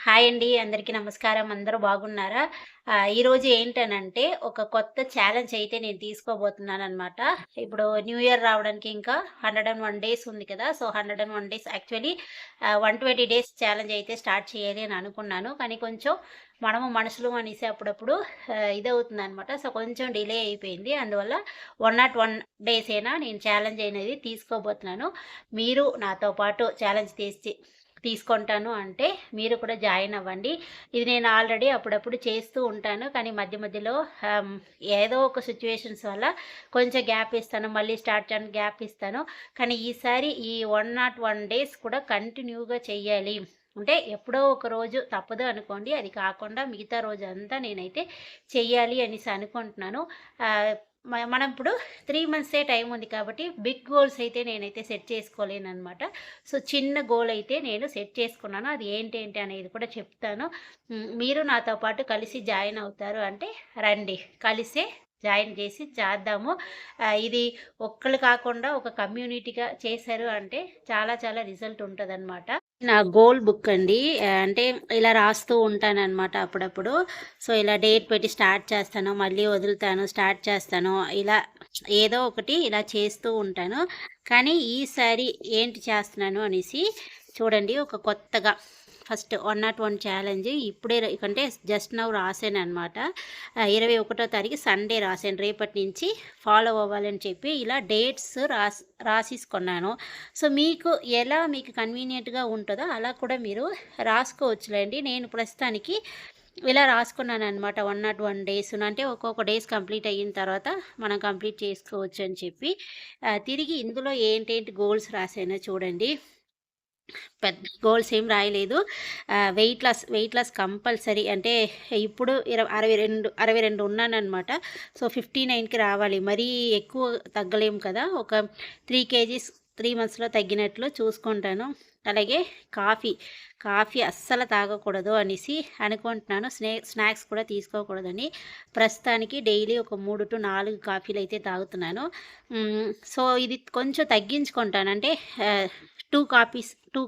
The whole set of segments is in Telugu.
హాయ్ అండి. అందరికీ నమస్కారం. అందరూ బాగున్నారా? ఈరోజు ఏంటనంటే ఒక కొత్త ఛాలెంజ్ అయితే నేను తీసుకోబోతున్నాననమాట. ఇప్పుడు న్యూ ఇయర్ రావడానికి ఇంకా 101 డేస్ ఉంది కదా! So, 101 days actually 120 days challenge అయితే స్టార్ట్ చేయాలి అని అనుకున్నాను. కానీ కొంచెం మనము మనుషులం అనేసి అప్పుడప్పుడు ఇదవుతుందనమాట. సో, కొంచెం డిలే అయిపోయింది. అందువల్ల 101 డేసేనా నేను ఛాలెంజ్ అనేది తీసుకోబోతున్నాను. మీరు నాతో పాటు ఛాలెంజ్ తీసుకుంటాను అంటే మీరు కూడా జాయిన్ అవ్వండి. ఇది నేను ఆల్రెడీ అప్పుడప్పుడు చేస్తూ ఉంటాను. కానీ మధ్య మధ్యలో ఏదో ఒక సిట్యుయేషన్స్ వల్ల కొంచెం గ్యాప్ ఇస్తాను. మళ్ళీ స్టార్ట్ చేయడానికి గ్యాప్ ఇస్తాను. కానీ ఈసారి ఈ 101 డేస్ కూడా కంటిన్యూగా చెయ్యాలి. అంటే ఎప్పుడో ఒక రోజు తప్పదు అనుకోండి. అది కాకుండా మిగతా రోజంతా నేనైతే చెయ్యాలి అనేసి అనుకుంటున్నాను. ఆహ్, మనం ఇప్పుడు 3 మంత్సే టైం ఉంది కాబట్టి బిగ్ గోల్స్ అయితే నేనైతే సెట్ చేసుకోలేననమాట. సో, చిన్న గోల్ అయితే నేను సెట్ చేసుకున్నాను. అది ఏంటేంటి అనేది కూడా చెప్తాను. మీరు నాతో పాటు కలిసి జాయిన్ అవుతారు అంటే రండి. కలిసే జాయిన్ చేసి చేద్దాము. ఇది ఒక్కళ్ళు కాకుండా ఒక కమ్యూనిటీగా చేశారు అంటే చాలా చాలా రిజల్ట్ ఉంటదనమాట. నా గోల్ బుక్ అండి. అంటే ఇలా రాస్తూ ఉంటాననమాట అప్పుడప్పుడు. సో, ఇలా డేట్ పెట్టి స్టార్ట్ చేస్తాను. మళ్ళీ వదులుతాను. స్టార్ట్ చేస్తాను. ఇలా ఏదో ఒకటి ఇలా చేస్తూ ఉంటాను. కానీ ఈసారి ఏంటి చేస్తున్నాను అనేసి చూడండి. ఒక కొత్తగా ఫస్ట్ 101 ఛాలెంజ్ ఇప్పుడే అంటే జస్ట్ నౌ రాసాననమాట. 21వ తారీఖు సండే రాసాను. రేపటి నుంచి ఫాలో అవ్వాలని చెప్పి ఇలా డేట్స్ రాసేసుకున్నాను. సో, మీకు కన్వీనియంట్‌గా ఉంటదో అలా కూడా మీరు రాసుకోవచ్చులేండి. నేను ప్రస్తుతానికి ఇలా రాసుకున్నాననమాట. 101 డేస్ అంటే ఒక్కొక్క డేస్ కంప్లీట్ అయిన తర్వాత మనం కంప్లీట్ చేసుకోవచ్చు అని చెప్పి. తిరిగి ఇందులో ఏంటేంటి గోల్స్ రాసానో చూడండి. పెద్ద గోల్స్ ఏం రాయలేదు. Weight loss compulsory. అంటే ఇప్పుడు 62 ఉన్నాననమాట. సో, 59కి రావాలి. మరీ ఎక్కువ తగ్గలేము కదా! ఒక 3 కేజీస్ 3 మంత్స్‌లో తగ్గినట్లు చూసుకుంటాను. అలాగే కాఫీ అస్సలు తాగకూడదు అనేసి అనుకుంటున్నాను. స్నాక్స్ కూడా తీసుకోకూడదని. ప్రస్తుతానికి డైలీ ఒక 3-4 కాఫీలైతే తాగుతున్నాను. సో, ఇది కొంచెం తగ్గించుకుంటాను. అంటే 2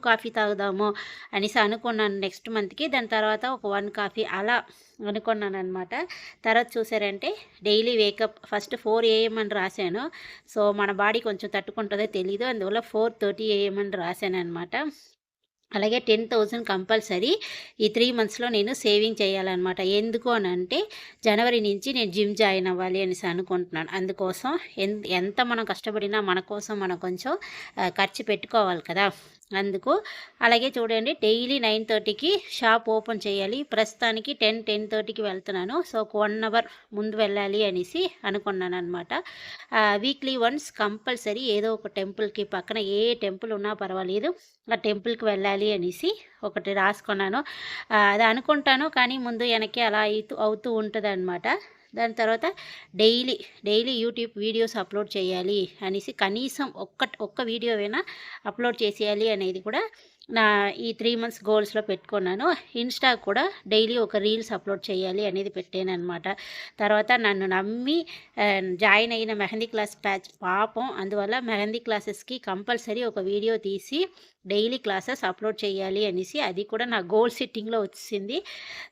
కాఫీ తాగుదాము అనేసి అనుకున్నాను నెక్స్ట్ మంత్‌కి. దాని తర్వాత ఒక 1 కాఫీ అలా అనుకున్నాననమాట. తర్వాత చూసారంటే డైలీ వేకప్ ఫస్ట్ 4 ఏఎం అని రాశాను. సో, మన బాడీ కొంచెం తట్టుకుంటదో తెలీదు. అందువల్ల 4:30 ఏఎం అని రాశాననమాట. అలాగే 10,000 కంపల్సరీ ఈ 3 మంత్స్‌లో నేను సేవింగ్ చేయాలనమాట. ఎందుకు అనంటే జనవరి నుంచి నేను జిమ్ జాయిన్ అవ్వాలి అనేసి అనుకుంటున్నాను. అందుకోసం ఎంత మనం కష్టపడినా మన కోసం మనం కొంచెం ఖర్చు పెట్టుకోవాలి కదా! అందుకు. అలాగే చూడండి డైలీ 9:30కి షాప్ ఓపెన్ చేయాలి. ప్రస్తుతానికి 10:30కి వెళ్తున్నాను. సో, ఒక 1 అవర్ ముందు వెళ్ళాలి అనేసి అనుకున్నాననమాట. వీక్లీ వన్స్ కంపల్సరీ ఏదో ఒక టెంపుల్‌కి పక్కన ఏ టెంపుల్ ఉన్నా పర్వాలేదు. ఆ టెంపుల్‌కి వెళ్ళాలి అనేసి ఒకటి రాసుకున్నాను. అది అనుకుంటాను కానీ ముందు వెనక్కి అలా అవుతూ ఉంటదనమాట. దాని తర్వాత డైలీ యూట్యూబ్ వీడియోస్ అప్లోడ్ చేయాలి అనేసి కనీసం ఒక్క వీడియో అయినా అప్లోడ్ చేసేయాలి అనేది కూడా నా ఈ 3 మంత్స్ గోల్స్‌లో పెట్టుకున్నాను. ఇన్‌స్టా కూడా డైలీ ఒక రీల్స్ అప్లోడ్ చేయాలి అనేది పెట్టాననమాట. తర్వాత నన్ను నమ్మి జాయిన్ అయిన మెహందీ క్లాస్ బ్యాచ్ పాపం అందువల్ల మెహందీ క్లాసెస్‌కి కంపల్సరీ ఒక వీడియో తీసి డైలీ క్లాసెస్ అప్లోడ్ చేయాలి అనేసి అది కూడా నా గోల్ సెట్టింగ్‌లో వచ్చేసింది.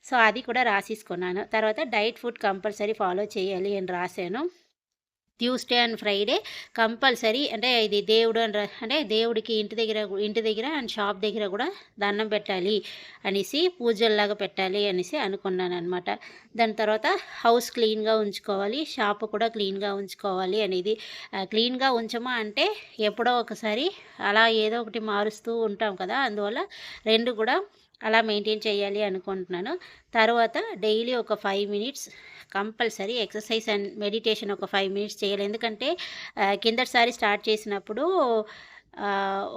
సో, అది కూడా రాసేసుకున్నాను. తర్వాత డైట్ ఫుడ్ కంపల్సరీ ఫాలో చేయాలి అని రాశాను. Tuesday and Friday compulsory. అంటే ఇది దేవుడు అంటే దేవుడికి ఇంటి దగ్గర అండ్ షాప్ దగ్గర కూడా దండం పెట్టాలి అనేసి పూజల్లాగా పెట్టాలి అనేసి అనుకున్నాననమాట. దాని తర్వాత హౌస్ క్లీన్‌గా ఉంచుకోవాలి. షాప్ కూడా క్లీన్‌గా ఉంచుకోవాలి అనేది. క్లీన్‌గా ఉంచమా అంటే ఎప్పుడో ఒకసారి అలా ఏదో ఒకటి మారుస్తూ ఉంటాం కదా! అందువల్ల 2 కూడా అలా మెయింటైన్ చేయాలి అనుకుంటున్నాను. తర్వాత డైలీ ఒక 5 minutes compulsory exercise and meditation ఒక 5 మినిట్స్ చేయాలి. ఎందుకంటే కిందటిసారి స్టార్ట్ చేసినప్పుడు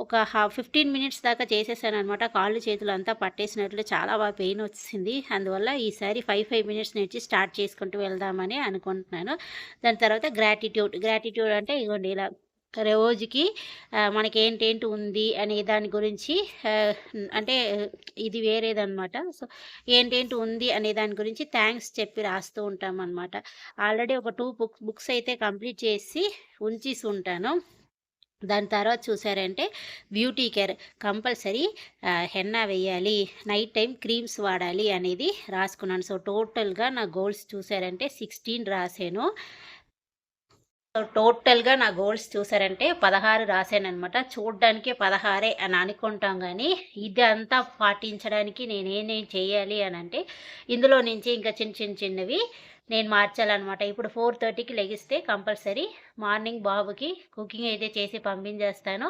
ఒక 15 మినిట్స్ దాకా చేసేసాననమాట. కాళ్ళు చేతులు అంతా పట్టేసినట్లు చాలా బాగా పెయిన్ వచ్చింది. అందువల్ల ఈసారి 5 మినిట్స్ నుంచి స్టార్ట్ చేసుకుంటూ వెళ్దామని అనుకుంటున్నాను. దాని తర్వాత గ్రాటిట్యూడ్ అంటే ఇగోండి ఇలా రోజుకి మనకేంటేంటి ఉంది అనే దాని గురించి అంటే ఇది వేరేదనమాట. సో, ఏంటేంటి ఉంది అనే దాని గురించి థ్యాంక్స్ చెప్పి రాస్తూ ఉంటామనమాట. ఆల్రెడీ ఒక 2 బుక్స్ అయితే కంప్లీట్ చేసి ఉంచేసి ఉంటాను. దాని తర్వాత చూసారంటే బ్యూటీ కేర్ కంపల్సరీ హెన్నా వేయాలి, నైట్ టైం క్రీమ్స్ వాడాలి అనేది రాసుకున్నాను. సో టోటల్‌గా నా గోల్స్ చూసారంటే 16 రాసాను. సో టోటల్‌గా నా గోల్స్ చూసారంటే 16 రాసాననమాట. చూడ్డానికే 16 అని అనుకుంటాం గానీ, ఇదంతా పాటించడానికి నేనేం చేయాలి అనంటే, ఇందులో నుంచి ఇంకా చిన్నవి నేను మార్చాలనమాట. ఇప్పుడు 4:30కి లెగిస్తే కంపల్సరీ మార్నింగ్ బాబుకి కుకింగ్ అయితే చేసి పంపించేస్తాను.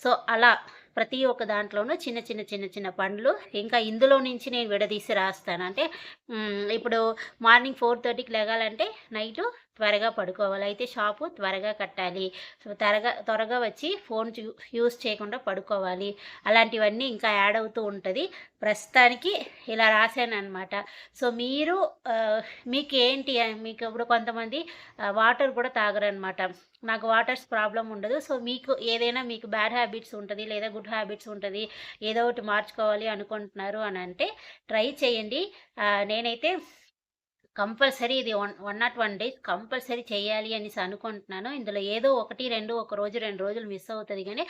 సో అలా ప్రతి ఒక్క దాంట్లోనూ చిన్న పనులు ఇంకా ఇందులో నుంచి నేను విడదీసి రాస్తాను. అంటే ఇప్పుడు మార్నింగ్ 4:30కి లెగాలంటే నైటు త్వరగా పడుకోవాలి. అయితే షాపు త్వరగా కట్టాలి. సో త్వరగా వచ్చి ఫోన్ యూజ్ చేయకుండా పడుకోవాలి. అలాంటివన్నీ ఇంకా యాడ్ అవుతూ ఉంటది. ప్రస్తుతానికి ఇలా రాశాననమాట. సో మీరు మీకేంటి మీకు ఇప్పుడు కొంతమంది వాటర్ కూడా తాగరనమాట. నాకు వాటర్స్ ప్రాబ్లమ్ ఉండదు. సో మీకు ఏదైనా మీకు బ్యాడ్ హ్యాబిట్స్ ఉంటది, లేదా గుడ్ హ్యాబిట్స్ ఉంటది. ఏదో ఒకటి మార్చుకోవాలి అనుకుంటున్నారు అనంటే ట్రై చేయండి. నేనైతే కంపల్సరీ ఇది 101 డేస్ కంపల్సరీ చేయాలి అనేసి అనుకుంటున్నాను. ఇందులో ఏదో 1, 2 ఒక రోజు, 2 రోజులు మిస్ అవుతది గానీ,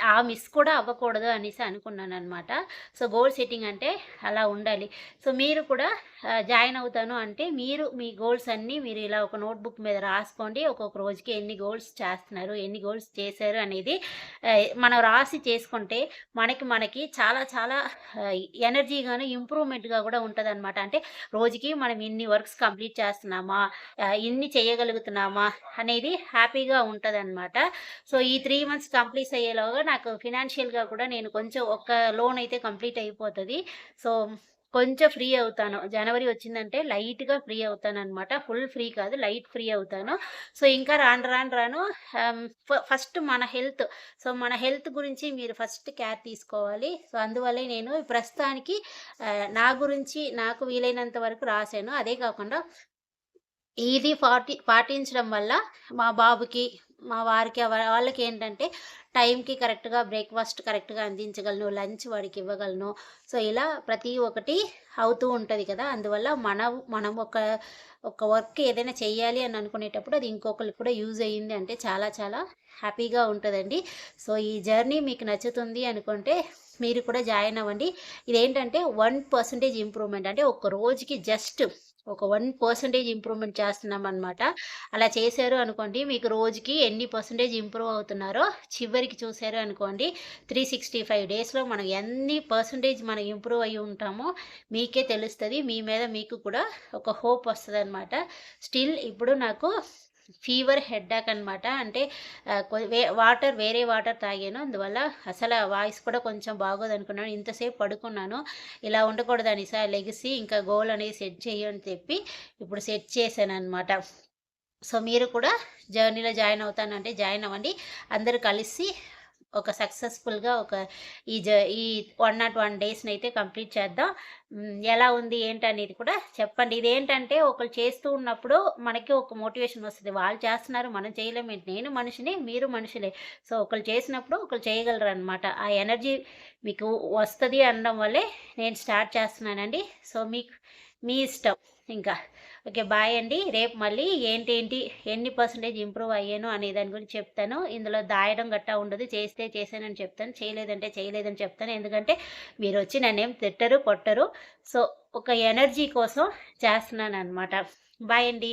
ఆ మిస్ కూడా అవ్వకూడదు అనేసి అనుకున్నాననమాట. సో, గోల్ సెట్టింగ్ అంటే అలా ఉండాలి. సో, మీరు కూడా జాయిన్ అవుతాను అంటే, మీరు మీ గోల్స్ అన్నీ మీరు ఇలా ఒక నోట్‌బుక్ మీద రాసుకోండి. ఒక్కొక్క రోజుకి ఎన్ని గోల్స్ చేస్తున్నారు, ఎన్ని గోల్స్ చేశారు అనేది మనం రాసి చేసుకుంటే మనకి చాలా చాలా ఎనర్జీగాను, ఇంప్రూవ్‌మెంట్‌గా కూడా ఉంటదనమాట. అంటే రోజుకి మనం ఇన్ని వర్క్స్ కంప్లీట్ చేస్తున్నామా, ఇన్ని చేయగలుగుతున్నామా అనేది హ్యాపీగా ఉంటదనమాట. సో, ఈ 3 మంత్స్ కంప్లీట్ అయ్యేలోగా నాకు ఫినాన్షియల్‌గా కూడా నేను కొంచెం ఒక లోన్ అయితే కంప్లీట్ అయిపోతది. సో, కొంచెం ఫ్రీ అవుతాను. జనవరి వచ్చిందంటే లైట్‌గా ఫ్రీ అవుతాననమాట. ఫుల్ ఫ్రీ కాదు, లైట్ ఫ్రీ అవుతాను. సో, ఇంకా రాను ఫస్ట్ మన హెల్త్. సో, మన హెల్త్ గురించి మీరు ఫస్ట్ కేర్ తీసుకోవాలి. సో, అందువల్లే నేను ప్రస్తుతానికి నా గురించి నాకు వీలైనంత వరకు రాసాను. అదే కాకుండా ఇది పాటించడం వల్ల మా బాబుకి, మా వారికి వాళ్ళకేంటంటే టైంకి కరెక్ట్‌గా బ్రేక్‌ఫాస్ట్ కరెక్ట్‌గా అందించగలను. లంచ్ వాడికి ఇవ్వగలను. సో, ఇలా ప్రతి ఒక్కటి అవుతూ ఉంటది కదా! అందువల్ల మనం ఒక వర్క్ ఏదైనా చెయ్యాలి అని అనుకునేటప్పుడు అది ఇంకొకళ్ళకి కూడా యూజ్ అయ్యింది అంటే చాలా చాలా హ్యాపీగా ఉంటదండి. సో, ఈ జర్నీ మీకు నచ్చుతుంది అనుకుంటే మీరు కూడా జాయిన్ అవ్వండి. ఇదేంటంటే 1% ఇంప్రూవ్‌మెంట్ అంటే ఒక రోజుకి జస్ట్ ఒక 1% ఇంప్రూవ్‌మెంట్ చేస్తున్నామనమాట. అలా చేశారు అనుకోండి, మీకు రోజుకి ఎన్ని పర్సెంటేజ్ ఇంప్రూవ్ అవుతున్నారో చివరికి చూసారు అనుకోండి, 365 డేస్‌లో మనం ఎన్ని పర్సెంటేజ్ మనం ఇంప్రూవ్ అయ్యి ఉంటామో మీకే తెలుస్తది. మీ మీద మీకు కూడా ఒక హోప్ వస్తదనమాట. స్టిల్ ఇప్పుడు నాకు ఫీవర్, హెడ్‌ఏక్ అనమాట. అంటే వేరే వాటర్ తాగాను. అందువల్ల అసల వాయిస్ కూడా కొంచెం బాగోదనుకున్నాను. ఇంతసేపు పడుకున్నాను. ఇలా ఉండకూడదనేసి లెగిసి ఇంకా గోల్ అనేది సెట్ చెయ్యి అని చెప్పి ఇప్పుడు సెట్ చేశాననమాట. సో, మీరు కూడా జర్నీలో జాయిన్ అవుతానంటే జాయిన్ అవ్వండి. అందరూ కలిసి ఒక సక్సెస్‌ఫుల్‌గా ఈ 101 డేస్‌నైతే కంప్లీట్ చేద్దాం. ఎలా ఉంది ఏంటనేది కూడా చెప్పండి. ఇదేంటంటే ఒకళ్ళు చేస్తూ ఉన్నప్పుడు మనకి ఒక మోటివేషన్ వస్తది. వాళ్ళు చేస్తున్నారు మనం చేయలేమేంటి? నేను మనిషినే, మీరు మనుషులే. సో, ఒకళ్ళు చేసినప్పుడు ఒకళ్ళు చేయగలరనమాట. ఆ ఎనర్జీ మీకు వస్తది అనడం వల్లే నేను స్టార్ట్ చేస్తున్నానండి. సో, మీ ఇష్టం ఇంకా. ఓకే. బాయ్ అండి. రేపు మళ్ళీ ఎన్ని పర్సెంటేజ్ ఇంప్రూవ్ అయ్యాను అనే దాని గురించి చెప్తాను. ఇందులో దాయడం గట్టా ఉండదు. చేస్తే చేశానని చెప్తాను. చేయలేదంటే చేయలేదని చెప్తాను. ఎందుకంటే మీరొచ్చి నన్నేం తిట్టరు, కొట్టరు. సో, ఒక ఎనర్జీ కోసం చేస్తున్నాననమాట. బాయ్ అండి.